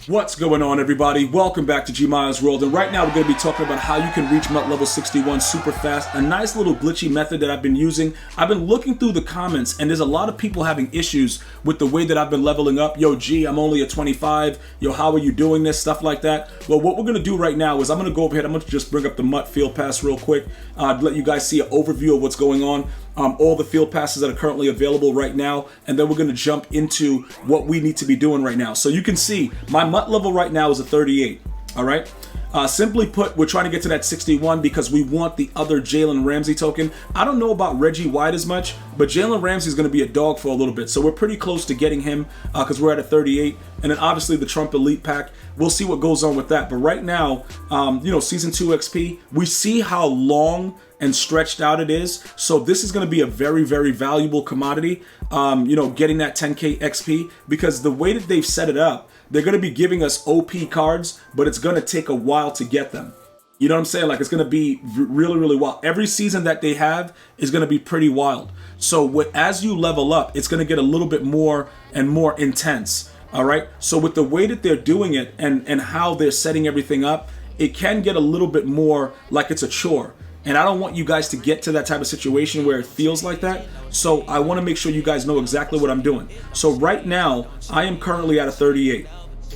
What's going on, everybody? Welcome back to GmiasWorld, and right now we're going to be talking about how you can reach MUT level 61 super fast, a nice little glitchy method that I've been using. I've been looking through the comments, and there's a lot of people having issues with the way that I've been leveling up. Yo, G, I'm only at 25. Yo, how are you doing this? Stuff like that. Well, what we're going to do right now is I'm going to go over here. I'm going to just bring up the MUT field pass real quick to let you guys see an overview of what's going on. All the field passes that are currently available right now, and then we're going to jump into what we need to be doing right now. So you can see my MUT level right now is a 38. All right. Simply put, we're trying to get to that 61 because we want the other Jalen Ramsey token. I don't know about Reggie White as much, but Jalen Ramsey is going to be a dog for a little bit. So we're pretty close to getting him because we're at a 38. And then obviously the Trump Elite Pack. We'll see what goes on with that. But right now, Season 2 XP, we see how long and stretched out it is. So this is going to be a very, very valuable commodity, getting that 10K XP, because the way that they've set it up, they're going to be giving us OP cards, but it's going to take a while to get them. You know what I'm saying? Like, it's going to be really, really wild. Every season that they have is going to be pretty wild. So as you level up, it's going to get a little bit more and more intense. All right. So with the way that they're doing it and how they're setting everything up, it can get a little bit more like it's a chore. And I don't want you guys to get to that type of situation where it feels like that. So I want to make sure you guys know exactly what I'm doing. So right now, I am currently at a 38.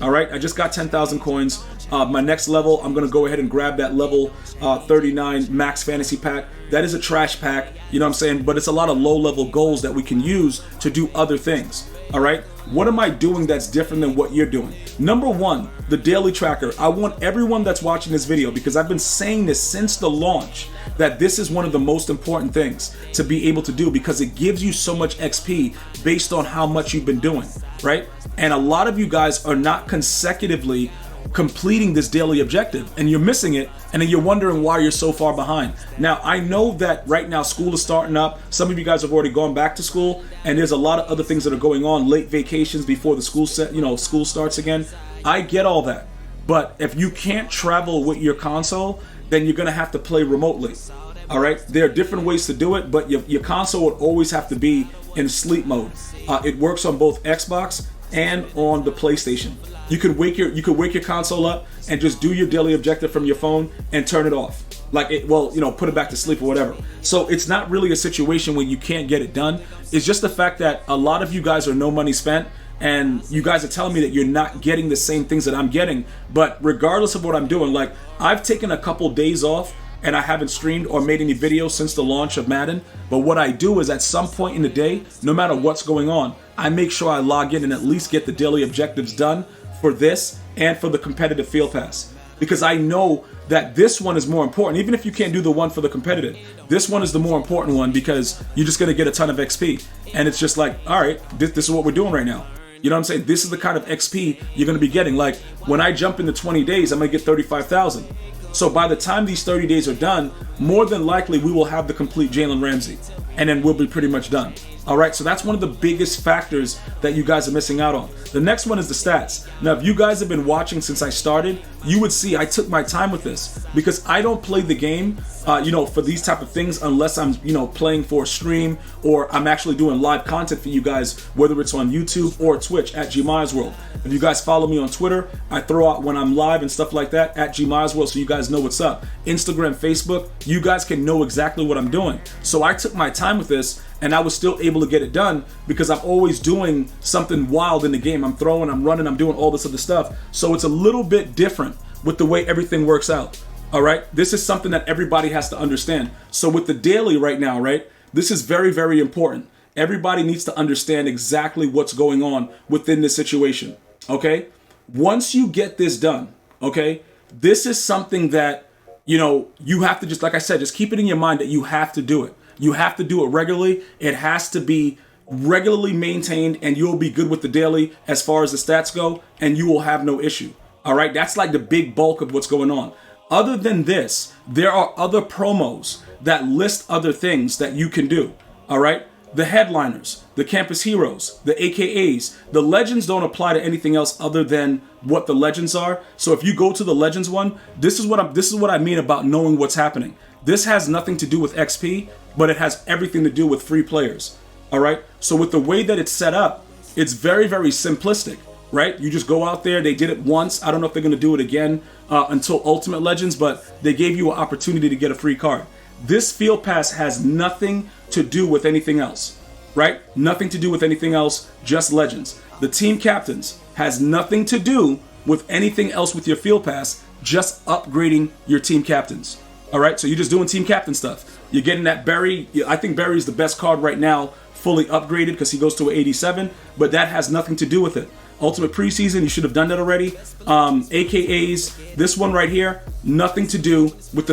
All right, I just got 10,000 coins. My next level, I'm going to go ahead and grab that level 39 max fantasy pack. That is a trash pack, you know what I'm saying? But it's a lot of low-level goals that we can use to do other things. All right, what am I doing that's different than what you're doing? Number one, the daily tracker. I want everyone that's watching this video, because I've been saying this since the launch, that this is one of the most important things to be able to do, because it gives you so much XP based on how much you've been doing, right? And a lot of you guys are not consecutively completing this daily objective, and you're missing it, and then you're wondering why you're so far behind. Now, I know that right now school is starting up. Some of you guys have already gone back to school, and there's a lot of other things that are going on, late vacations before the school starts again. I get all that. But if you can't travel with your console, then you're gonna have to play remotely. All right, there are different ways to do it, but your console would always have to be in sleep mode. It works on both Xbox and on the PlayStation. You could wake your console up and just do your daily objective from your phone and turn it off. Put it back to sleep or whatever. So it's not really a situation where you can't get it done. It's just the fact that a lot of you guys are no money spent, and you guys are telling me that you're not getting the same things that I'm getting. But regardless of what I'm doing, like, I've taken a couple days off and I haven't streamed or made any videos since the launch of Madden. But what I do is, at some point in the day, no matter what's going on, I make sure I log in and at least get the daily objectives done for this and for the competitive field pass. Because I know that this one is more important. Even if you can't do the one for the competitive, this one is the more important one, because you're just gonna get a ton of XP. And it's just like, all right, this is what we're doing right now. You know what I'm saying? This is the kind of XP you're going to be getting. Like, when I jump into 20 days, I'm going to get 35,000. So by the time these 30 days are done, more than likely we will have the complete Jalen Ramsey, and then we'll be pretty much done. All right, so that's one of the biggest factors that you guys are missing out on. The next one is the stats. Now, if you guys have been watching since I started, you would see I took my time with this, because I don't play the game, for these type of things unless I'm, playing for a stream, or I'm actually doing live content for you guys, whether it's on YouTube or Twitch at GmiasWorld. If you guys follow me on Twitter, I throw out when I'm live and stuff like that at GmiasWorld, so you guys know what's up. Instagram, Facebook, you guys can know exactly what I'm doing. So I took my time with this, and I was still able to get it done, because I'm always doing something wild in the game. I'm throwing, I'm running, I'm doing all this other stuff. So it's a little bit different with the way everything works out. All right, this is something that everybody has to understand. So with the daily right now, right, this is very, very important. Everybody needs to understand exactly what's going on within this situation. Okay, once you get this done, okay, this is something that, you have to just, like I said, just keep it in your mind that you have to do it. You have to do it regularly. It has to be regularly maintained, and you'll be good with the daily as far as the stats go, and you will have no issue. All right, that's like the big bulk of what's going on. Other than this, there are other promos that list other things that you can do. All right, the headliners, the campus heroes, the AKAs, the legends don't apply to anything else other than what the legends are. So if you go to the legends one, this is what I mean about knowing what's happening. This has nothing to do with XP, but it has everything to do with free players. All right. So with the way that it's set up, it's very, very simplistic. right? You just go out there. They did it once. I don't know if they're going to do it again until Ultimate Legends, but they gave you an opportunity to get a free card. This field pass has nothing to do with anything else, right? Nothing to do with anything else, just Legends. The team captains has nothing to do with anything else with your field pass, just upgrading your team captains. All right, so you're just doing team captain stuff. You're getting that Barry. I think Barry is the best card right now, fully upgraded, because he goes to an 87, but that has nothing to do with it. Ultimate Preseason, you should have done that already. AKAs, this one right here, nothing to do with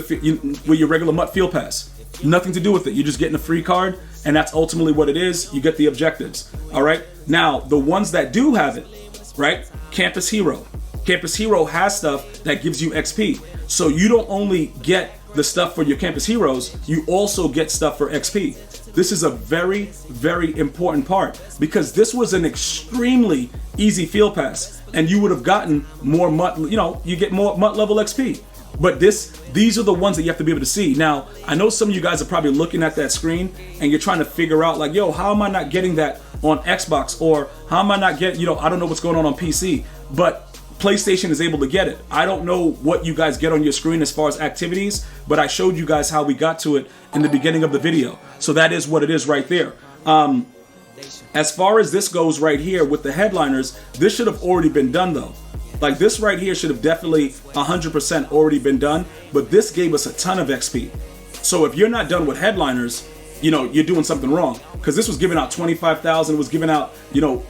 your regular MUT field pass. Nothing to do with it. You're just getting a free card, and that's ultimately what it is. You get the objectives. All right. Now, the ones that do have it, right? Campus Hero. Campus Hero has stuff that gives you XP. So you don't only get the stuff for your Campus Heroes, you also get stuff for XP. This is a very, very important part, because this was an extremely easy field pass, and you would have gotten more MUT, you get more MUT level XP. But these are the ones that you have to be able to see. Now, I know some of you guys are probably looking at that screen and you're trying to figure out, like, yo, how am I not getting that on Xbox? Or how am I not getting, I don't know what's going on PC, but PlayStation is able to get it. I don't know what you guys get on your screen as far as activities, but I showed you guys how we got to it in the beginning of the video. So that is what it is right there. As far as this goes right here with the headliners, this should have already been done though. Like, this right here should have definitely 100% already been done, but this gave us a ton of XP. So if you're not done with headliners, you're doing something wrong, because this was giving out 25,000, it was giving out,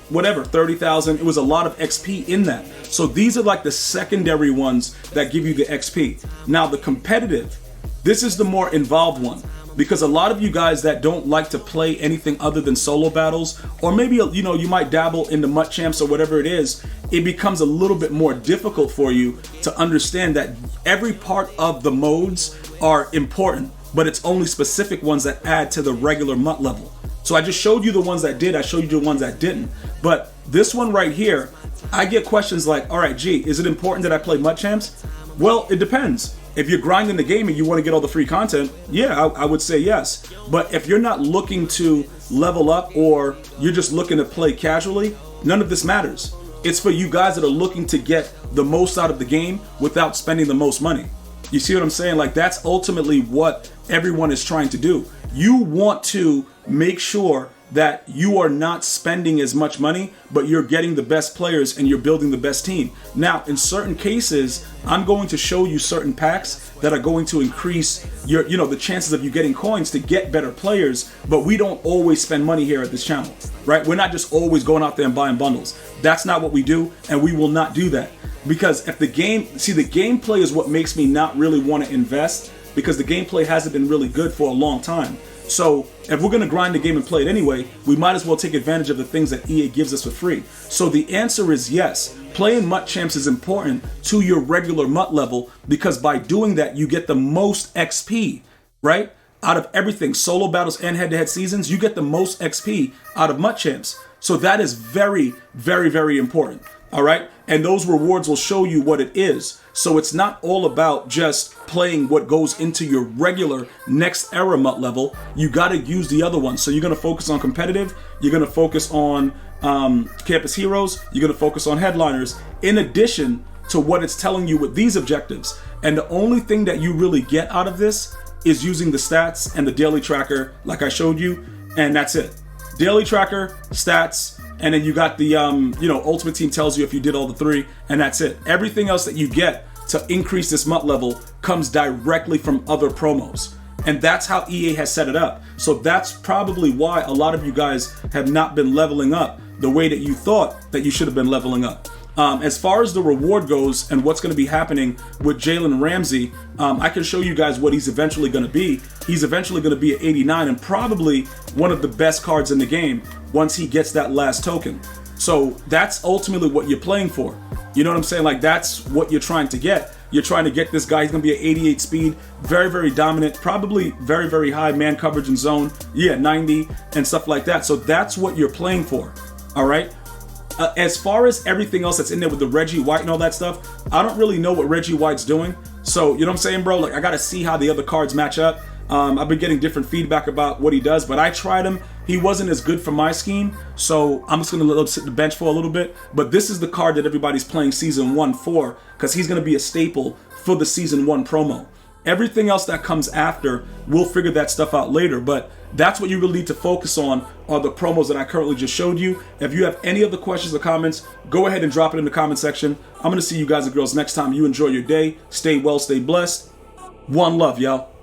whatever, 30,000. It was a lot of XP in that. So these are like the secondary ones that give you the XP. Now the competitive, this is the more involved one, because a lot of you guys that don't like to play anything other than solo battles, or maybe, you might dabble in the MUT champs or whatever it is, it becomes a little bit more difficult for you to understand that every part of the modes are important, but it's only specific ones that add to the regular MUT level. So I just showed you the ones that did, I showed you the ones that didn't. But this one right here, I get questions like, all right, gee, is it important that I play MUT champs? Well, it depends. If you're grinding the game and you want to get all the free content, yeah, I would say yes. But if you're not looking to level up, or you're just looking to play casually, none of this matters. It's for you guys that are looking to get the most out of the game without spending the most money. You see what I'm saying? Like, that's ultimately what everyone is trying to do. You want to make sure that you are not spending as much money, but you're getting the best players and you're building the best team. Now, in certain cases, I'm going to show you certain packs that are going to increase your, the chances of you getting coins to get better players, but we don't always spend money here at this channel, right? We're not just always going out there and buying bundles. That's not what we do, and we will not do that. Because if the gameplay is what makes me not really want to invest, because the gameplay hasn't been really good for a long time. So if we're going to grind the game and play it anyway, we might as well take advantage of the things that EA gives us for free. So the answer is yes. Playing MUT champs is important to your regular MUT level, because by doing that, you get the most XP, right? Out of everything, solo battles and head-to-head seasons, you get the most XP out of MUT champs. So that is very, very, very important. All right. And those rewards will show you what it is. So it's not all about just playing what goes into your regular next era MUT level. You got to use the other ones. So you're going to focus on competitive. You're going to focus on Campus Heroes. You're going to focus on headliners, in addition to what it's telling you with these objectives. And the only thing that you really get out of this is using the stats and the daily tracker, like I showed you. And that's it. Daily tracker, stats. And then you got the, Ultimate Team tells you if you did all the three, and that's it. Everything else that you get to increase this MUT level comes directly from other promos. And that's how EA has set it up. So that's probably why a lot of you guys have not been leveling up the way that you thought that you should have been leveling up. As far as the reward goes and what's going to be happening with Jalen Ramsey, I can show you guys what he's eventually going to be. He's eventually going to be at 89 and probably one of the best cards in the game once he gets that last token. So that's ultimately what you're playing for. You know what I'm saying? Like, that's what you're trying to get. You're trying to get this guy. He's going to be at 88 speed, very, very dominant, probably very, very high man coverage and zone. Yeah, 90 and stuff like that. So that's what you're playing for. All right. As far as everything else that's in there with the Reggie White and all that stuff, I don't really know what Reggie White's doing. So, you know what I'm saying, bro? Like, I got to see how the other cards match up. I've been getting different feedback about what he does, but I tried him He wasn't as good for my scheme, so I'm just going to let him sit the bench for a little bit. But this is the card that everybody's playing Season 1 for, because he's going to be a staple for the Season 1 promo. Everything else that comes after, we'll figure that stuff out later, but that's what you really need to focus on are the promos that I currently just showed you. If you have any other questions or comments, go ahead and drop it in the comment section. I'm going to see you guys and girls next time. You enjoy your day. Stay well, stay blessed. One love, y'all.